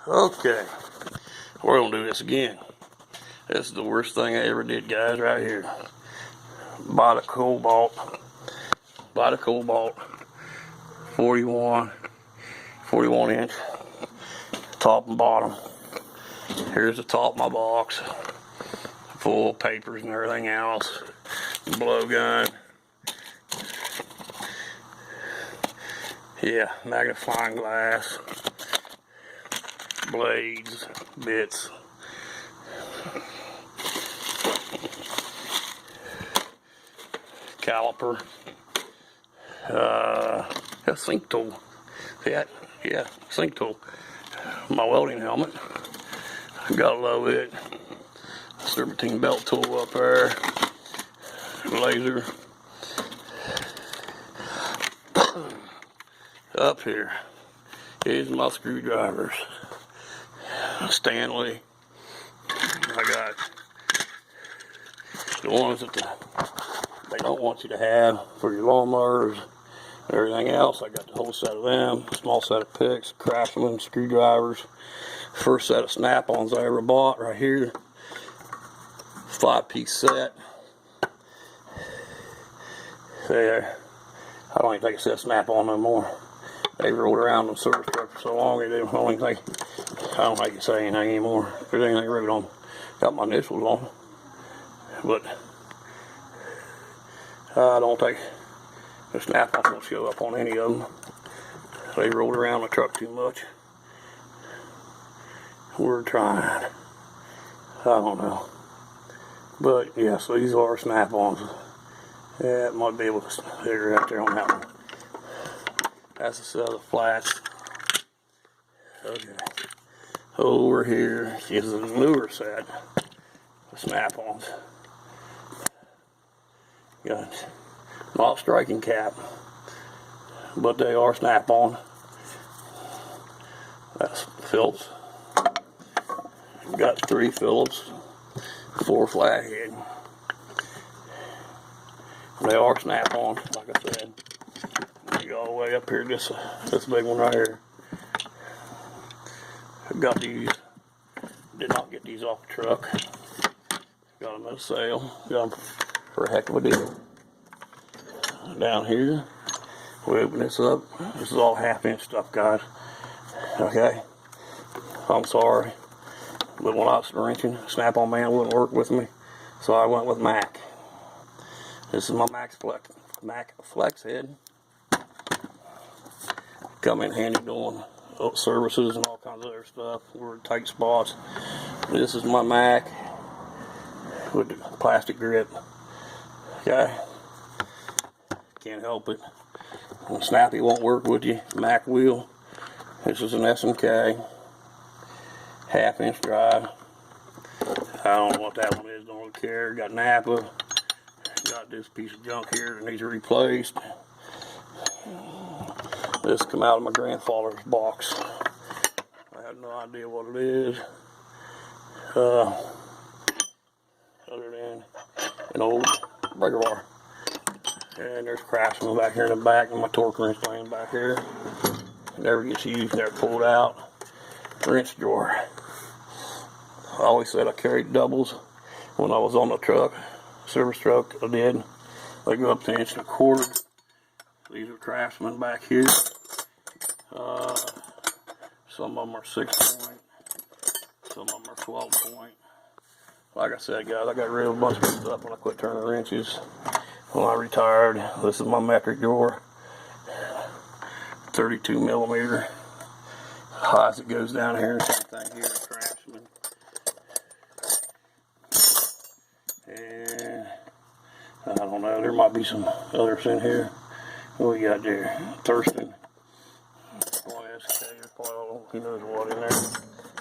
Okay, we're gonna do this again. This is the worst thing I ever did, guys, right here. Bought a Cobalt 41 inch, top and bottom. Here's the top of my box, full of papers and everything else. Blowgun. Yeah, magnifying glass. Blades, bits. Caliper. A sink tool. Yeah, sink tool. My welding helmet. Got a low it. Serpentine belt tool up there. Laser. Up here is my screwdrivers. Stanley. I got the ones that they don't want you to have for your lawnmowers. Everything else, I got the whole set of them. Small set of picks, Craftsman screwdrivers. First set of Snap-ons I ever bought right here. 5-piece set. There. I don't even think it's that Snap-on no more. They rolled around in service truck for so long, they didn't think, I don't think it's say anything anymore. There's anything wrote on. Got my initials on. But I don't think the Snap-on will show up on any of them. They rolled around the truck too much. We're trying. I don't know. But yeah, so these are Snap-ons. Yeah, it might be able to figure out there on that one. That's a set of flats. Okay. Over here is a newer set of Snap-ons. Got not striking cap, but they are Snap-on. That's Phillips. Got 3 Phillips, 4 flathead. They are Snap-on, like I said. You go all the way up here, this big one right here. Got these. Did not get these off the truck. Got them at a sale. Got them for a heck of a deal. Down here, we open this up. This is all half-inch stuff, guys. Okay. I'm sorry, but when I was wrenching, Snap-on man wouldn't work with me, so I went with Mac. This is my Mac Flex head. Come in handy doing services and all kinds of other stuff. We're in tight spots. This is my Mac with the plastic grip. Okay. Can't help it. When Snappy won't work with you, Mac will. This is an SMK. Half-inch drive. I don't know what that one is, don't really care. Got Napa. Got this piece of junk here that needs replaced. This come out of my grandfather's box. I have no idea what it is. Other than an old breaker bar. And there's Craftsman back here in the back, and my torque wrench laying back here. Never gets used, never pulled out. Wrench drawer. I always said I carried doubles when I was on the truck. Service truck, I did. They go up to 1.25 inches. These are Craftsman back here. Some of them are 6 point. Some of them are 12 point. Like I said, guys, I got rid of a bunch of stuff when I quit turning wrenches. When I retired, this is my metric drawer. 32 millimeter. High as it goes down here. Same thing here at Craftsman. And I don't know, there might be some others in here. What we got there? Thurston. Who knows what in there?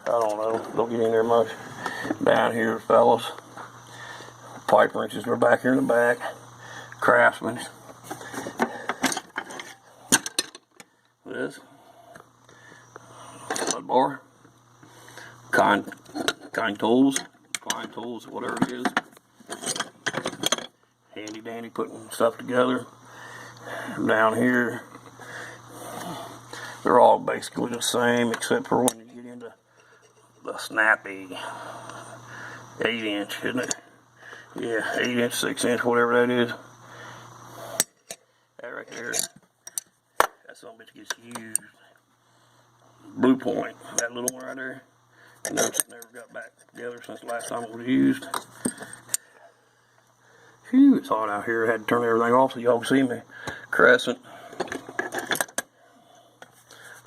I don't know. Don't get in there much. Down here, fellas. Pipe wrenches are back here in the back. Craftsman. This. Mud bar. Kind tools. Klein tools, whatever it is. Handy dandy putting stuff together. Down here, they're all basically the same except for when you get into Snappy 8-inch, isn't it? Yeah, 8-inch, 6-inch, whatever that is. That right there, that son of a bitch gets used. Blue Point, that little one right there. Never got back together since the last time it was used. Phew, it's hot out here. I had to turn everything off so y'all can see me. Crescent.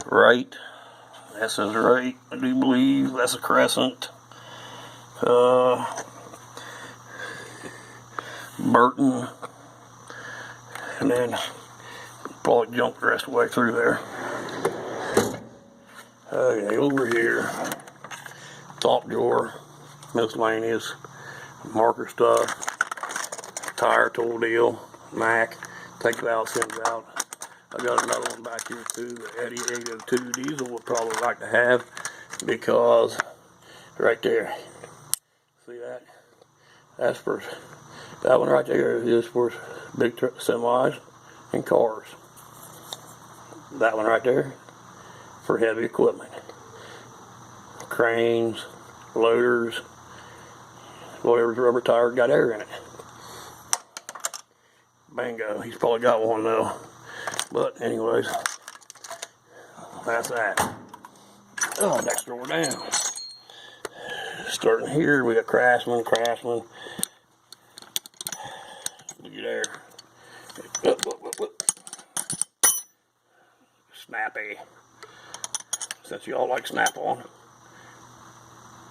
Right. That says right, I do believe. That's a Crescent. Burton. And then probably jumped the rest of the way through there. Okay, over here. Top drawer. Miscellaneous. Marker stuff. Tire tool deal. Mac. Take valve ends out. I got another one back here too, the Eddie 802 diesel would probably like to have, because right there, see that? That's for, that one right there is for big semis and cars. That one right there for heavy equipment. Cranes, loaders, whatever's rubber tire got air in it. Bingo, he's probably got one though. But anyways, that's that. Oh, next drawer down. Starting here, we got Craftsman. Look at there. Snappy. Since y'all like Snap-on.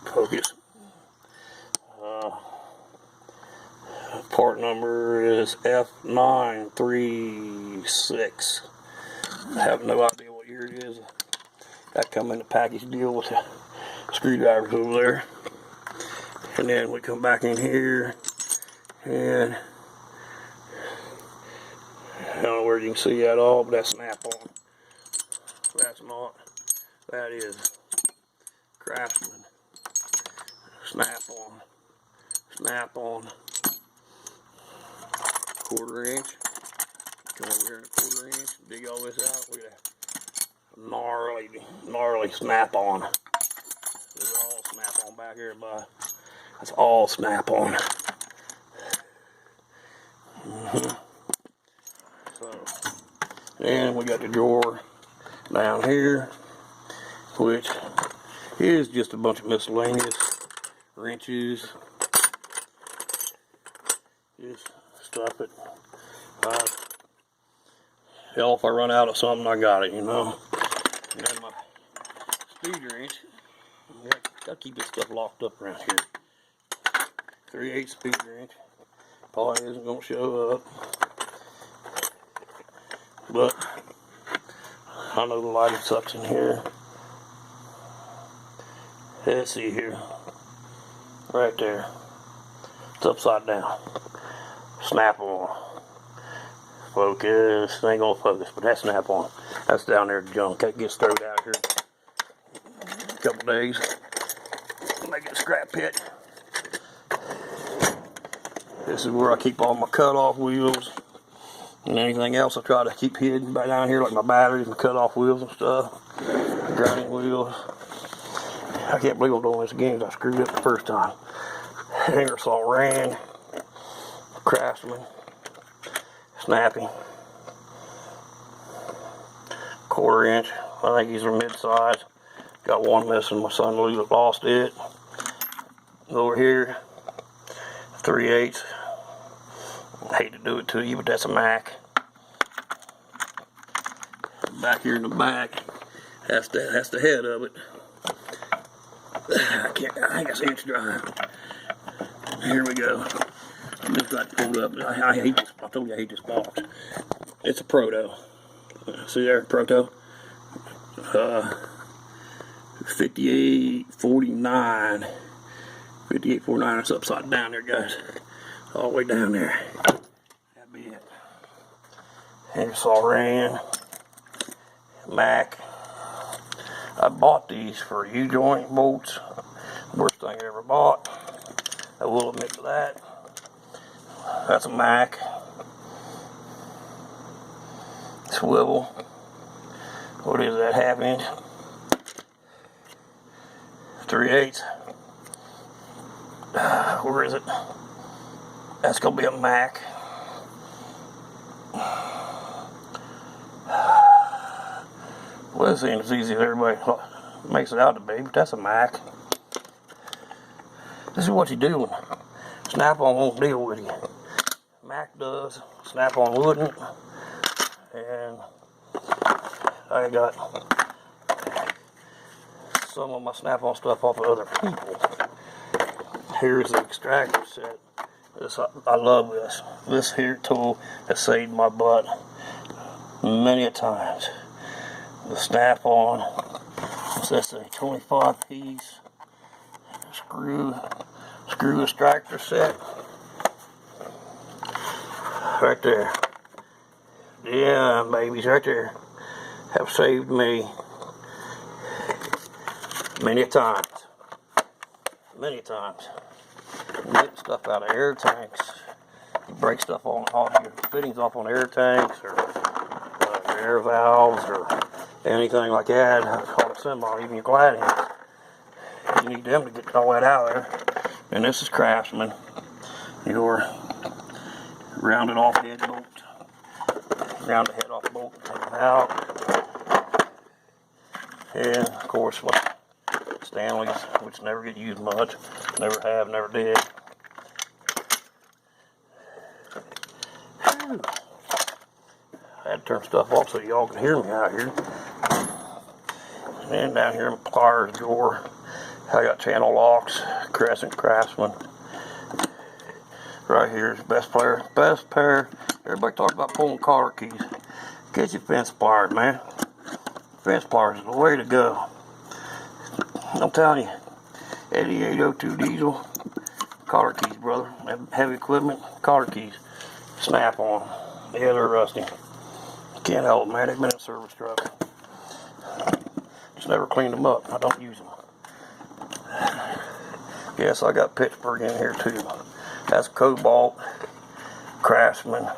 Focus. Part number is F936. I have no idea what year it is. That come in the package deal with the screwdrivers over there. And then we come back in here, and I don't know where you can see that all, but that's Snap-on. That's not. That is Craftsman. Snap-on. Snap-on. 1/4 inch. Come over here in a 1/4 inch. Dig all this out. We got a gnarly Snap-on. These are all Snap-on back here, but that's all Snap-on. So, and we got the drawer down here, which is just a bunch of miscellaneous wrenches. Just stuff it. Hell, if I run out of something, I got it, you know. And then my speed wrench. Gotta keep this stuff locked up around here. 3/8 speed wrench. Probably isn't gonna show up, but I know the lighting sucks in here. Let's see here. Right there. It's upside down. Snap-on. Focus. It ain't gonna focus, but that's Snap-on. That's down there junk. That gets thrown out here a couple days. Make it a scrap pit. This is where I keep all my cut-off wheels and anything else I try to keep hidden by down here, like my batteries and cut-off wheels and stuff. Grinding wheels. I can't believe I'm doing this again, I screwed up the first time. Ingersoll Rand. Craftsman. Snappy. 1/4 inch. I think these are mid-size. Got one missing. My son Lou lost it. Over here, 3/8. I hate to do it to you, but that's a Mac. Back here in the back, that's the head of it. I think it's inch drive. Here we go. I just got pulled up. I hate this. I told you I hate this box. It's a Proto. See there, Proto. 5849. 5849. It's upside down there, guys. All the way down there. That'd be it. Ingersoll Rand. Mac. I bought these for U-joint bolts. Worst thing I ever bought. I will admit to that. That's a Mac. Swivel. What is that, 1/2 inch? 3/8. Where is it? That's gonna be a Mac. Well, this ain't as easy as everybody makes it out to be, but that's a Mac. This is what you do when Snap-on won't deal with you. Mac does, Snap-on wouldn't. And I got some of my Snap-on stuff off of other people. Here's the extractor set. This, I love this. This here tool has saved my butt many a times. The Snap-on, that's a 25 piece screw extractor set. Right there. Yeah, babies, right there. Have saved me many times. Many times. Get stuff out of air tanks. You break stuff on all your fittings off on air tanks or air valves or anything like that. Call it symbol, even your glad hands. You need them to get all that out of there. And this is Craftsman. Your rounded off head bolt. Round the head off bolt and take it out. And of course, Stanley's, which never get used much. Never have, never did. Whew. I had to turn stuff off so y'all can hear me out here. And down here in the pliers drawer, I got channel locks, Crescent Craftsman. Right here is best pair. Everybody talks about pulling collar keys. Get your fence pliers, man. Fence pliers is the way to go. I'm telling you, 8802 diesel, collar keys, brother. Heavy equipment, collar keys. Snap-on. Yeah, they're rusty. Can't help it, man. They've been in a service truck. Just never cleaned them up. I don't use them. Yes, I got Pittsburgh in here too. That's Cobalt, Craftsman,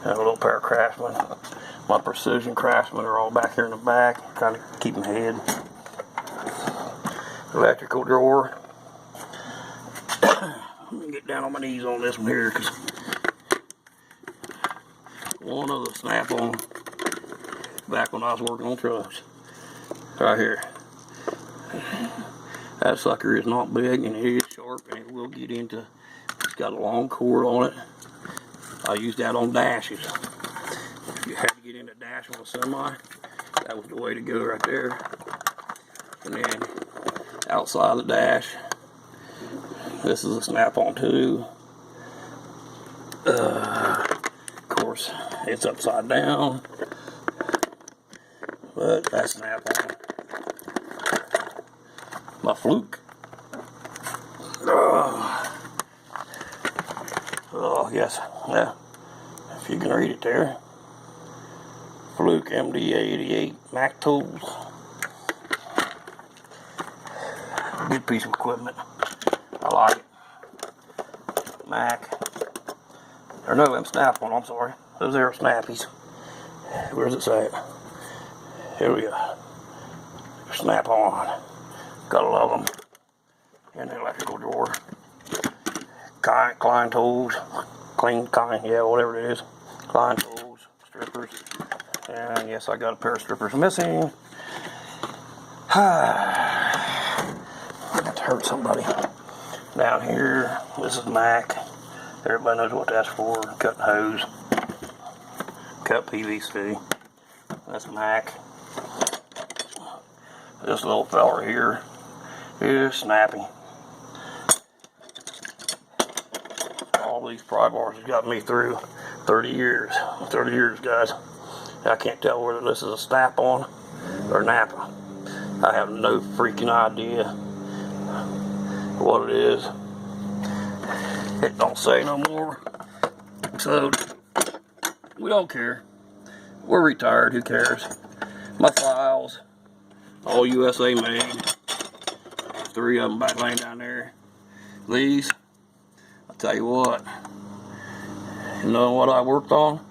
and a little pair of Craftsman. My Precision Craftsman are all back here in the back, kind of keep them hid. Electrical drawer. Let me get down on my knees on this one here, because one of the Snap-on, back when I was working on trucks, right here. That sucker is not big, and it is sharp, and it will get into, it's got a long cord on it. I use that on dashes. If you had to get into dash on a semi, that was the way to go right there. And then outside the dash, this is a Snap-on too. Of course, it's upside down, but that's Snap-on. My Fluke. Oh yes, yeah. If you can read it there. Fluke MD88 Mac tools. Good piece of equipment. I like it. Mac. Or no, them Snap-on, I'm sorry. Those are Snappies. Where does it say it? Here we go. Snap-on. Gotta love them. In the electrical drawer. Klein tools. Klein, yeah, whatever it is. Klein tools. Strippers. And yes, I got a pair of strippers missing. I got to hurt somebody. Down here, this is Mac. Everybody knows what that's for. Cutting hose. Cut PVC. That's Mac. This little fella here is Snappy. All these pry bars have got me through 30 years. 30 years, guys. I can't tell whether this is a Snap-on or Napa. I have no freaking idea what it is. It don't say no more. So, we don't care. We're retired, who cares? My files, all USA made. 3 of them back laying down there. These, I'll tell you what. You know what I worked on?